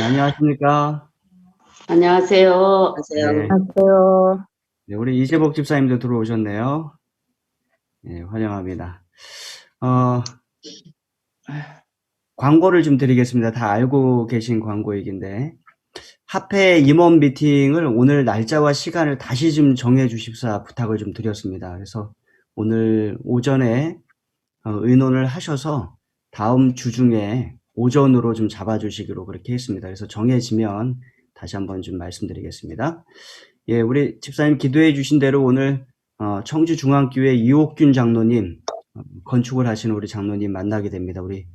안녕하십니까? 안녕하세요. 네, 안녕하세요. 네, 우리 이재복 집사님도 들어오셨네요. 네, 환영합니다. 광고를 좀 드리겠습니다. 다 알고 계신 광고이긴데, 합회 임원 미팅을 오늘 날짜와 시간을 다시 좀 정해 주십사 부탁을 좀 드렸습니다. 그래서 오늘 오전에 의논을 하셔서 다음 주 중에 오전으로 좀 잡아주시기로 그렇게 했습니다. 그래서 정해지면 다시 한번 좀 말씀드리겠습니다. 예, 우리 집사님 기도해 주신 대로 오늘 청주중앙교회 이옥균 장로님, 건축을 하시는 우리 장로님 만나게 됩니다. 우리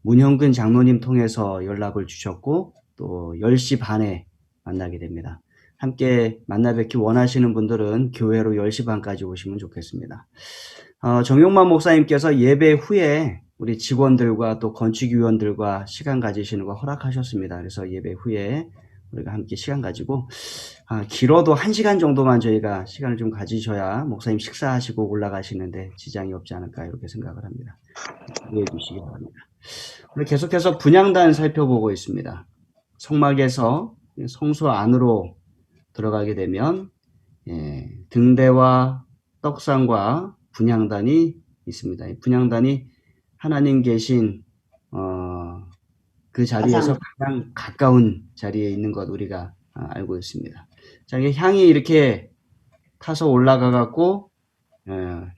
문형근 장로님 통해서 연락을 주셨고 또 10시 반에 만나게 됩니다. 함께 만나 뵙기 원하시는 분들은 교회로 10시 반까지 오시면 좋겠습니다. 정용만 목사님께서 예배 후에 우리 직원들과 또 건축위원들과 시간 가지시는 거 허락하셨습니다. 그래서 예배 후에 우리가 함께 시간 가지고 길어도 1시간 정도만 저희가 시간을 좀 가지셔야 목사님 식사하시고 올라가시는데 지장이 없지 않을까 이렇게 생각을 합니다. 이해해 주시기 바랍니다. 오늘 계속해서 분향단 살펴보고 있습니다. 성막에서 성소 안으로 들어가게 되면 등대와 떡상과 분향단이 있습니다. 이 분향단이 하나님 계신 그 자리에서 가장 가까운 자리에 있는 것 우리가 알고 있습니다. 자, 이게 향이 이렇게 타서 올라가 갖고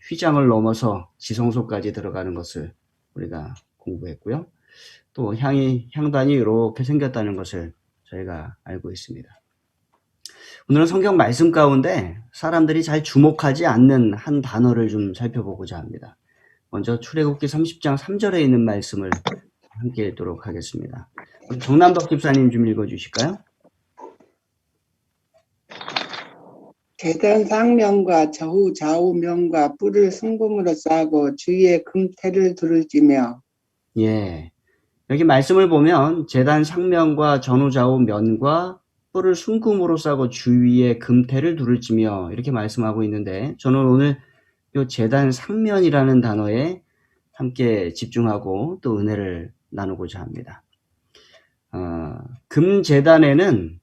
휘장을 넘어서 지성소까지 들어가는 것을 우리가 공부했고요. 또 향단이 이렇게 생겼다는 것을 저희가 알고 있습니다. 오늘은 성경 말씀 가운데 사람들이 잘 주목하지 않는 한 단어를 좀 살펴보고자 합니다. 먼저 출애굽기 30장 3절에 있는 말씀을 함께 읽도록 하겠습니다. 정남덕 집사님 좀 읽어주실까요? 제단 상면과 좌우면과 뿔을 순금으로 싸고 주위에 금테를 두르지며. 예, 여기 말씀을 보면 제단 상면과 전후좌우 면과 뿔을 순금으로 싸고 주위에 금테를 두르지며 이렇게 말씀하고 있는데 저는 오늘 이 제단 상면이라는 단어에 함께 집중하고 또 은혜를 나누고자 합니다. 금제단에는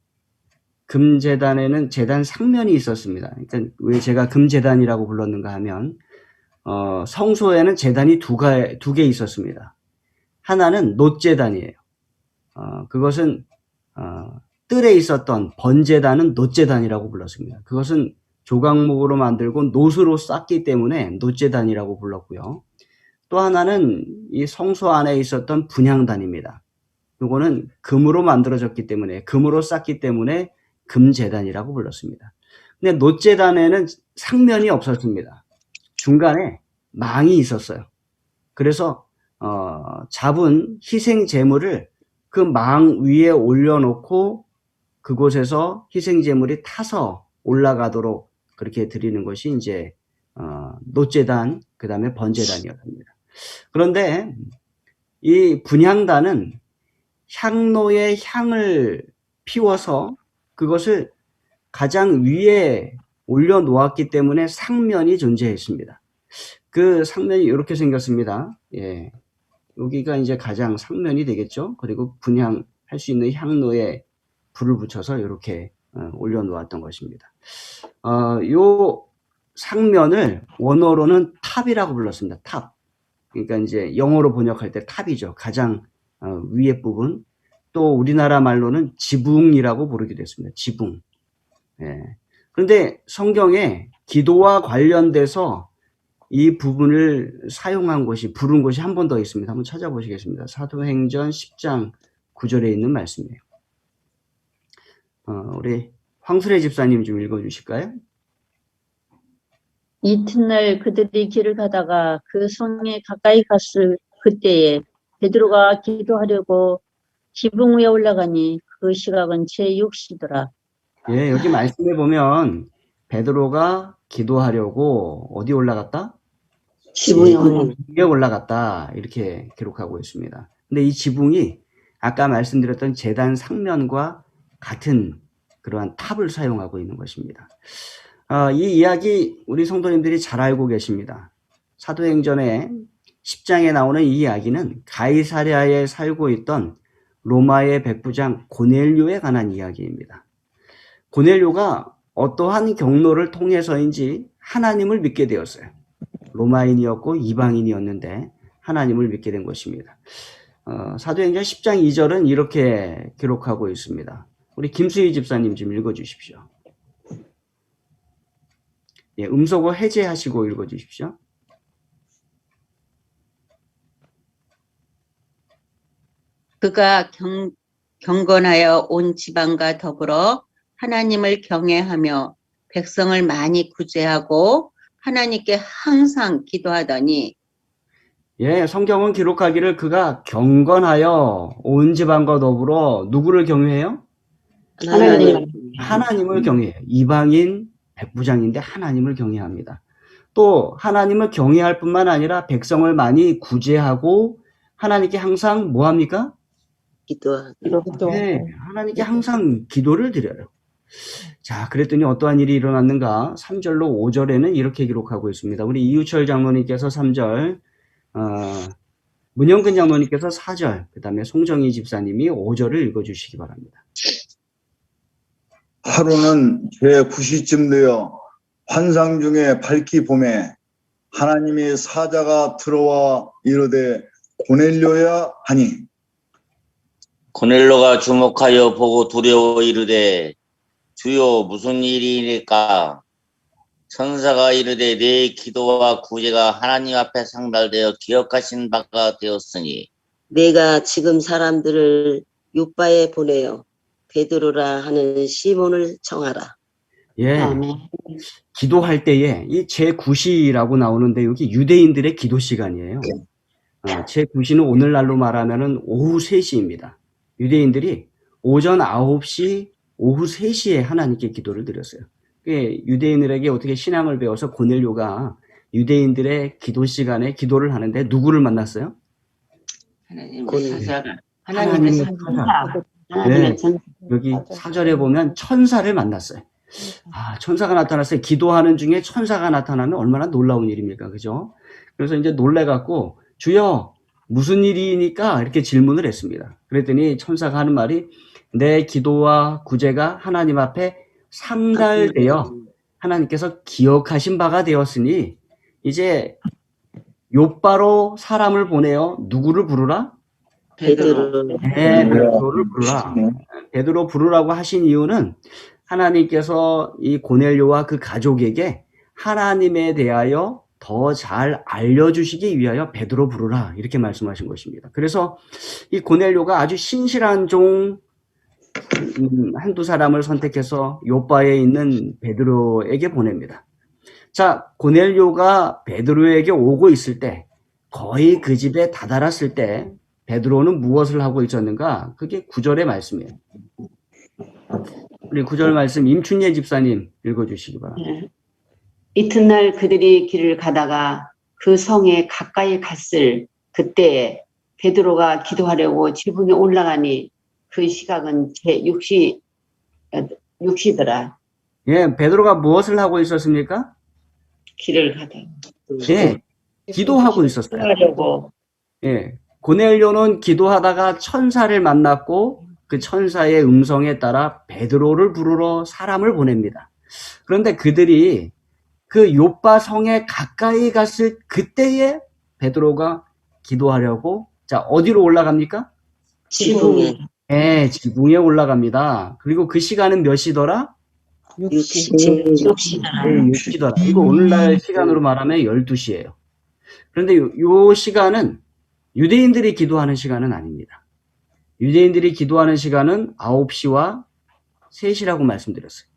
제단 상면이 있었습니다. 그러니까 왜 제가 금제단이라고 불렀는가 하면 성소에는 제단이 두 개 있었습니다. 하나는 놋제단이에요. 그것은 뜰에 있었던 번제단은 놋제단이라고 불렀습니다. 그것은 조각목으로 만들고 놋으로 쌓기 때문에 놋제단이라고 불렀고요. 또 하나는 이 성소 안에 있었던 분향단입니다. 이거는 금으로 만들어졌기 때문에 금으로 쌓기 때문에 금제단이라고 불렀습니다. 근데 놋제단에는 상면이 없었습니다. 중간에 망이 있었어요. 그래서 잡은 희생 제물을 그 망 위에 올려놓고 그곳에서 희생 제물이 타서 올라가도록 그렇게 드리는 것이 이제 놋제단 그다음에 번제단이었습니다. 그런데 이 분향단은 향로의 향을 피워서 그것을 가장 위에 올려놓았기 때문에 상면이 존재했습니다. 그 상면이 이렇게 생겼습니다. 예, 여기가 이제 가장 상면이 되겠죠. 그리고 분향할 수 있는 향로에 불을 붙여서 이렇게 올려놓았던 것입니다. 요 상면을 원어로는 탑이라고 불렀습니다. 탑. 그러니까 이제 영어로 번역할 때 탑이죠. 가장 위에 부분. 또 우리나라 말로는 지붕이라고 부르기도 했습니다. 지붕. 예. 그런데 성경에 기도와 관련돼서 이 부분을 사용한 곳이 부른 곳이 한 번 더 있습니다. 한번 찾아보시겠습니다. 사도행전 10장 9절에 있는 말씀이에요. 우리 황수래 집사님 좀 읽어주실까요? 이튿날 그들이 길을 가다가 그 성에 가까이 갔을 그때에 베드로가 기도하려고 지붕 위에 올라가니 그 시각은 제6시더라. 예, 여기 말씀에 보면 베드로가 기도하려고 어디 올라갔다? 지붕에 올라갔다 이렇게 기록하고 있습니다. 근데 이 지붕이 아까 말씀드렸던 제단 상면과 같은 그러한 탑을 사용하고 있는 것입니다. 이 이야기 우리 성도님들이 잘 알고 계십니다. 사도행전의 10장에 나오는 이 이야기는 가이사랴에 살고 있던 로마의 백부장 고넬료에 관한 이야기입니다. 고넬료가 어떠한 경로를 통해서인지 하나님을 믿게 되었어요. 로마인이었고 이방인이었는데 하나님을 믿게 된 것입니다. 사도행전 10장 2절은 이렇게 기록하고 있습니다. 우리 김수희 집사님 좀 읽어주십시오. 예, 음소거 해제하시고 읽어주십시오. 그가 경건하여 온 지방과 더불어 하나님을 경외하며 백성을 많이 구제하고 하나님께 항상 기도하더니 예, 성경은 기록하기를 그가 경건하여 온 지방과 더불어 누구를 경외해요? 하나님을 경외해요. 이방인 백부장인데 하나님을 경외합니다. 또 하나님을 경외할 뿐만 아니라 백성을 많이 구제하고 하나님께 항상 뭐 합니까? 네, 하나님께 항상 기도를 드려요. 자, 그랬더니 어떠한 일이 일어났는가? 3절로 5절에는 이렇게 기록하고 있습니다. 우리 이유철 장로님께서 3절, 문영근 장로님께서 4절, 그 다음에 송정희 집사님이 5절을 읽어주시기 바랍니다. 하루는 제9시쯤 되어 환상 중에 밝기 봄에 하나님의 사자가 들어와 이르되 고넬료야 하니 고넬료가 주목하여 보고 두려워 이르되 주여 무슨 일이니까? 천사가 이르되 내 기도와 구제가 하나님 앞에 상달되어 기억하신 바가 되었으니 내가 지금 사람들을 요바에 보내어 베드로라 하는 시몬을 청하라. 예, 아멘. 기도할 때에 이 제9시라고 나오는데 여기 유대인들의 기도 시간이에요. 제9시는 오늘날로 말하면은 오후 3시입니다. 유대인들이 오전 9시, 오후 3시에 하나님께 기도를 드렸어요. 유대인들에게 어떻게 신앙을 배워서 고넬료가 유대인들의 기도 시간에 기도를 하는데 누구를 만났어요? 하나님의 사자가 하나님의 사자. 네, 천 여기 4절에 보면 천사를 만났어요. 천사가 나타났어요. 기도하는 중에 천사가 나타나면 얼마나 놀라운 일입니까? 그죠? 그래서 이제 놀래갖고 주여 무슨 일이니까 이렇게 질문을 했습니다. 그랬더니 천사가 하는 말이 내 기도와 구제가 하나님 앞에 상달되어 하나님께서 기억하신 바가 되었으니 이제 요바로 사람을 보내어 누구를 부르라? 베드로. 네, 베드로를 부르라. 베드로 부르라고 하신 이유는 하나님께서 이 고넬료와 그 가족에게 하나님에 대하여 더 잘 알려주시기 위하여 베드로 부르라 이렇게 말씀하신 것입니다. 그래서 이 고넬료가 아주 신실한 종 한두 사람을 선택해서 요바에 있는 베드로에게 보냅니다. 자, 고넬료가 베드로에게 오고 있을 때 거의 그 집에 다다랐을 때 베드로는 무엇을 하고 있었는가? 그게 9절의 말씀이에요. 우리 9절 말씀 임춘예 집사님 읽어주시기 바랍니다. 이튿날 그들이 길을 가다가 그 성에 가까이 갔을 그때에 베드로가 기도하려고 지붕에 올라가니 그 시각은 제6시더라. 예, 베드로가 무엇을 하고 있었습니까? 길을 가다가 예, 기도하고 있었어요. 기도하려고. 예, 고넬료는 기도하다가 천사를 만났고 그 천사의 음성에 따라 베드로를 부르러 사람을 보냅니다. 그런데 그들이 그 요바 성에 가까이 갔을 그때에 베드로가 기도하려고 자 어디로 올라갑니까? 지붕에. 예, 지붕에 올라갑니다. 그리고 그 시간은 몇 시더라? 6시더라. 네, 6시더라. 이거 오늘날 시간으로 말하면 12시예요. 그런데 요 시간은 유대인들이 기도하는 시간은 아닙니다. 유대인들이 기도하는 시간은 9시와 3시라고 말씀드렸어요.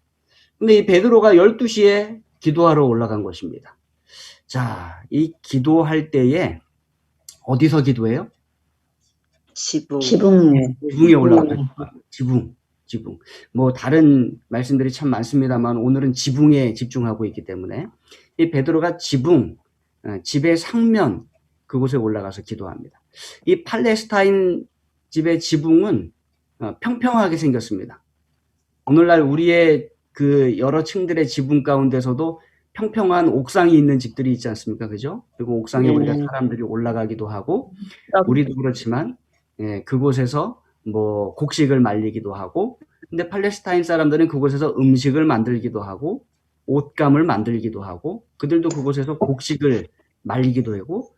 근데 이 베드로가 12시에 기도하러 올라간 것입니다. 자, 이 기도할 때에 어디서 기도해요? 지붕에 올라가요. 지붕. 뭐 다른 말씀들이 참 많습니다만 오늘은 지붕에 집중하고 있기 때문에 이 베드로가 집의 상면 그곳에 올라가서 기도합니다. 이 팔레스타인 집의 지붕은 평평하게 생겼습니다. 오늘날 우리의 그 여러 층들의 지붕 가운데서도 평평한 옥상이 있는 집들이 있지 않습니까? 그죠? 그리고 옥상에 우리가 사람들이 올라가기도 하고 우리도 그렇지만 예, 그곳에서 뭐 곡식을 말리기도 하고, 근데 팔레스타인 사람들은 그곳에서 음식을 만들기도 하고 옷감을 만들기도 하고 그들도 그곳에서 곡식을 말리기도 하고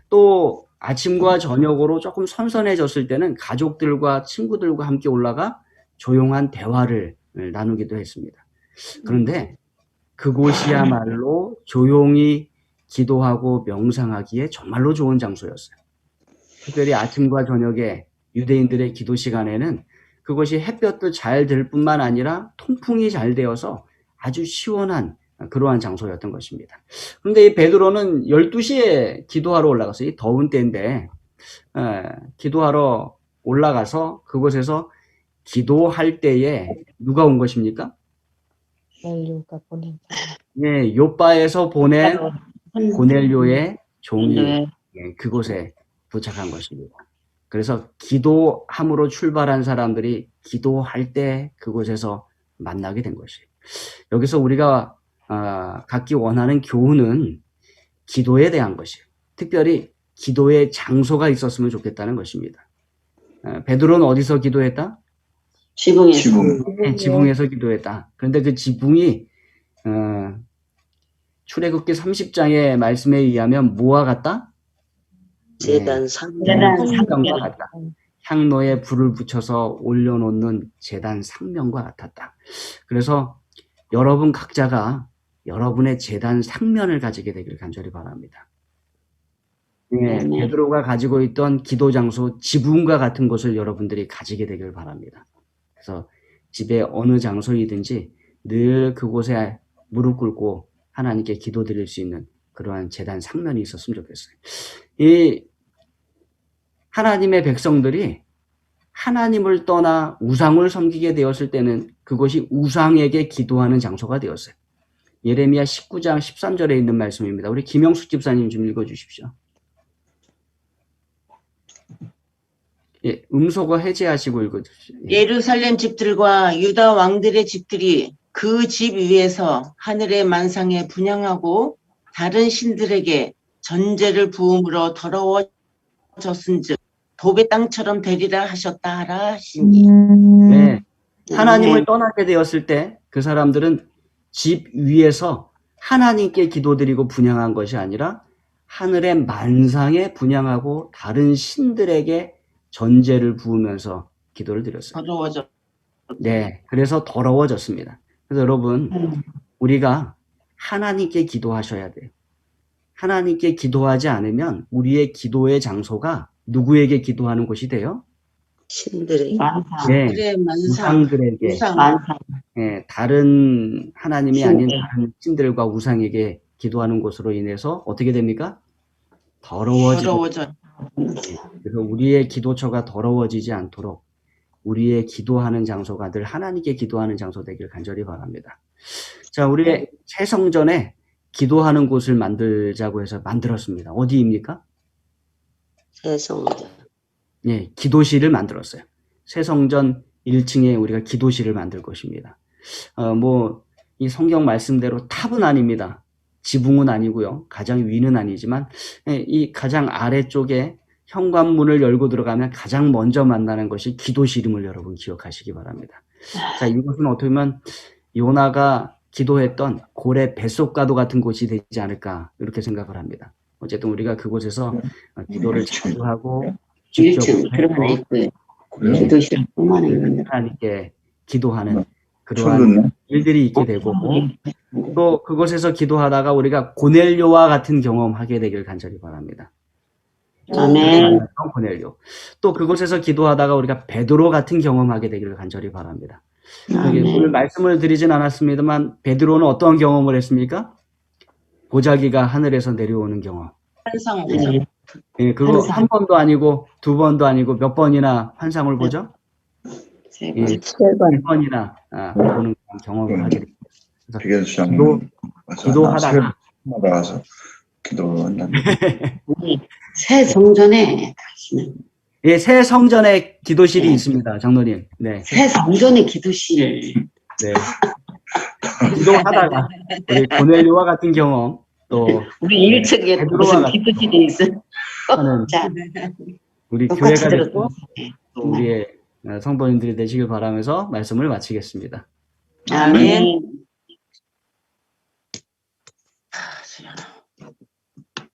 또 아침과 저녁으로 조금 선선해졌을 때는 가족들과 친구들과 함께 올라가 조용한 대화를 나누기도 했습니다. 그런데 그곳이야말로 조용히 기도하고 명상하기에 정말로 좋은 장소였어요. 특별히 아침과 저녁에 유대인들의 기도 시간에는 그것이 햇볕도 잘 들 뿐만 아니라 통풍이 잘 되어서 아주 시원한 그러한 장소였던 것입니다. 그런데 이 베드로는 12시에 기도하러 올라갔어요. 이 더운 때인데 기도하러 올라가서 그곳에서 기도할 때에 누가 온 것입니까? 예, 요바에서 보낸 고넬료의 종이 그곳에 도착한 것입니다. 그래서 기도함으로 출발한 사람들이 기도할 때 그곳에서 만나게 된 것이에요. 여기서 우리가 갖기 원하는 교훈은 기도에 대한 것이에요. 특별히 기도의 장소가 있었으면 좋겠다는 것입니다. 베드로는 어디서 기도했다? 지붕에서. 네, 지붕에서 기도했다. 그런데 그 지붕이 출애굽기 30장의 말씀에 의하면 뭐와 같다? 재단 네, 상명. 상명과 같다. 향로에 불을 붙여서 올려놓는 제단 상명과 같았다. 그래서 여러분 각자가 여러분의 제단 상면을 가지게 되길 간절히 바랍니다. 네, 베드로가 가지고 있던 기도 장소 지붕과 같은 곳을 여러분들이 가지게 되길 바랍니다. 그래서 집의 어느 장소이든지 늘 그곳에 무릎 꿇고 하나님께 기도드릴 수 있는 그러한 제단 상면이 있었으면 좋겠어요. 이 하나님의 백성들이 하나님을 떠나 우상을 섬기게 되었을 때는 그것이 우상에게 기도하는 장소가 되었어요. 예레미야 19장 13절에 있는 말씀입니다. 우리 김영숙 집사님 좀 읽어주십시오. 예, 음소거 해제하시고 읽어주십시오. 예. 예루살렘 집들과 유다 왕들의 집들이 그 집 위에서 하늘의 만상에 분향하고 다른 신들에게 전제를 부음으로 더러워졌은즉 독의 땅처럼 되리라 하셨다 하라 하시니. 네, 하나님을 떠나게 되었을 때 그 사람들은 집 위에서 하나님께 기도드리고 분향한 것이 아니라 하늘의 만상에 분향하고 다른 신들에게 전제를 부으면서 기도를 드렸어요. 더러워져. 네, 그래서 더러워졌습니다. 그래서 여러분, 우리가 하나님께 기도하셔야 돼요. 하나님께 기도하지 않으면 우리의 기도의 장소가 누구에게 기도하는 곳이 돼요? 신들의 네, 그래, 만상. 우상들에게, 우상. 네, 다른 하나님이 신들. 아닌 다른 신들과 우상에게 기도하는 곳으로 인해서 어떻게 됩니까? 더러워지고. 더러워져. 그래서 우리의 기도처가 더러워지지 않도록 우리의 기도하는 장소가 늘 하나님께 기도하는 장소 되길 간절히 바랍니다. 자, 우리의 새성전에 기도하는 곳을 만들자고 해서 만들었습니다. 어디입니까? 새성전. 예, 기도실을 만들었어요. 새성전 1층에 우리가 기도실을 만들 것입니다. 이 성경 말씀대로 탑은 아닙니다. 지붕은 아니고요. 가장 위는 아니지만 이 가장 아래쪽에 현관문을 열고 들어가면 가장 먼저 만나는 것이 기도실임을 여러분 기억하시기 바랍니다. 자, 이곳은 어떻게 보면 요나가 기도했던 고래 뱃속과도 같은 곳이 되지 않을까 이렇게 생각을 합니다. 어쨌든 우리가 그곳에서 기도를 자주 하고 직접 1층 들어가나 있고요. 기도실뿐만 아니라 하나님께 기도하는 그러한 일들이 있게 되고 또 그곳에서 기도하다가 우리가 고넬료와 같은 경험하게 되길 간절히 바랍니다. 아멘. 고넬료. 또 그곳에서 기도하다가 우리가 베드로 같은 경험하게 되기를 간절히 바랍니다. 여기 오늘 말씀을 드리진 않았습니다만 베드로는 어떤 경험을 했습니까? 보자기가 하늘에서 내려오는 경험. 환상. 예, 그거 한 번도 아니고 두 번도 아니고 몇 번이나 환상을 보죠? 세 예, 번. 3번이나 보는 경험을 하게 됩니다. 그래서 기도하다가 가서 기도한다는데 새 성전에 가시는. 예, 새 성전에 기도실이 있습니다, 장로님. 네. 새 성전의 기도실. 네. 기도하다가 우리 고넬료와 같은 경험 또 우리 1층에 베드로와 무슨 같은 기도실이 있어. 하는 자, 우리 똑같이 교회가 들었어. 됐고 또 우리의 성도님들이 되시길 바라면서 말씀을 마치겠습니다. 아멘. 아멘. 수연아.